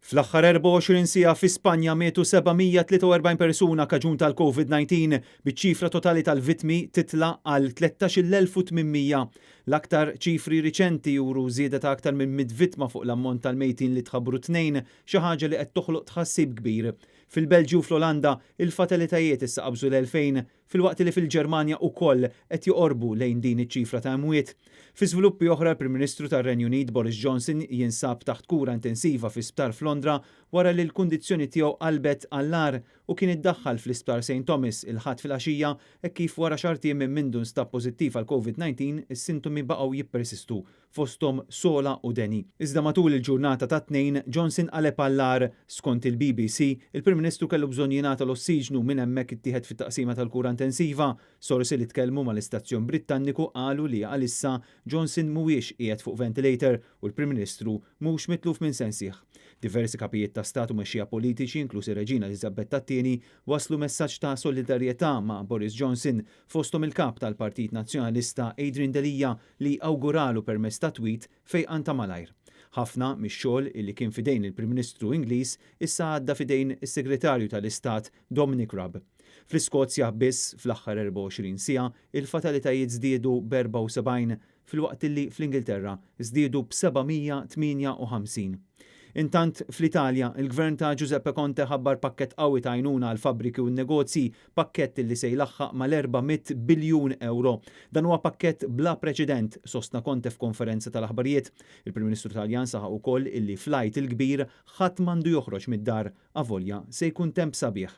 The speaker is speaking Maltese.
Fl-aħħar 24 siegħa fi Spanja mietu 743 persuna kaġun tal-COVID-19 biċ-ċifra totali tal-vittmi titla għal 13,800. L-aktar ċifri riċenti juru żieda ta' aktar minn 100 vittma fuq l-ammont tal-mejtin li tħabbru tnejn, xi ħaġa li qed toħloq tħassib kbir. Fil-Belġju u fl-Olanda il-fatalitajiet issa qabżu l-2000 filwaqt li fil-Ġermanja wkoll qed joqorbu lejn din iċ-ċifra ta' mwiet. Fi żviluppi oħra l-Prim Ministru tar-Renju Unit Boris Johnson jinsab taħt kura intensiva fi sptar f'Londra wara li l-kundizzjoni tiegħu qalbet għall-ar u kien iddaħħal fl-Isptar St. Thomas il-ħadd filgħaxija hekk kif wara xartiem minn mindu nstab pożittiv għal COVID-19 is-sintomi baqgħu jippersistu fosthom sola u deni. Iżda matul il-ġurnata ta' tnejn Johnson qaleb għall-ar skont il-BBC il-Prim Ministru kellu bżonn jingħata l-ossiġnu minn hemmhekk ittieħed fit-taqsima tal-kura intensiva. Sorsi li tkellmu mal-istazzjon Brittanniku qalu li għalissa Johnson mhuwiex qiegħed fuq ventilator u l-Prim Ministru mhux mitluf minn sensieħ. Diversi kapijiet ta' stat u mexxija politiċi, inklusi Reġina Elisabetta II, waslu messaġġ ta' solidarjetà ma' Boris Johnson fosthom il-kap tal-Partit Nazzjonalista Adrian Delija li awguralu permezz ta' tweet fejqan ta' malajr. Ħafna mix-xogħol illi kien fidejn il-Prim Ministru Ingliż issa għadda fidejn is-Segretarju tal-Istat Dominic Raab. Fl-Iskozja biss fl-aħħar 24 siegħa il-fatalitajiet żdiedu b'74 filwaqt illi fl-Ingilterra żdiedu b'758. Intant fl-Italja, il-gvern ta' Giuseppe Conte ħabbar pakkett qawwi ta' għajnuna għal fabbriki u negozji, pakkett li se jlaħħaq mal-400 biljun euro. Dan huwa pakkett bla preċedent, sostna Conte f'konferenza tal-aħbarijiet. Il-Prim Ministru Taljan saħaq ukoll illi flajt il-kbir ħadd m'għandu joħroġ mid-dar avolja se jkun temp sabiħ.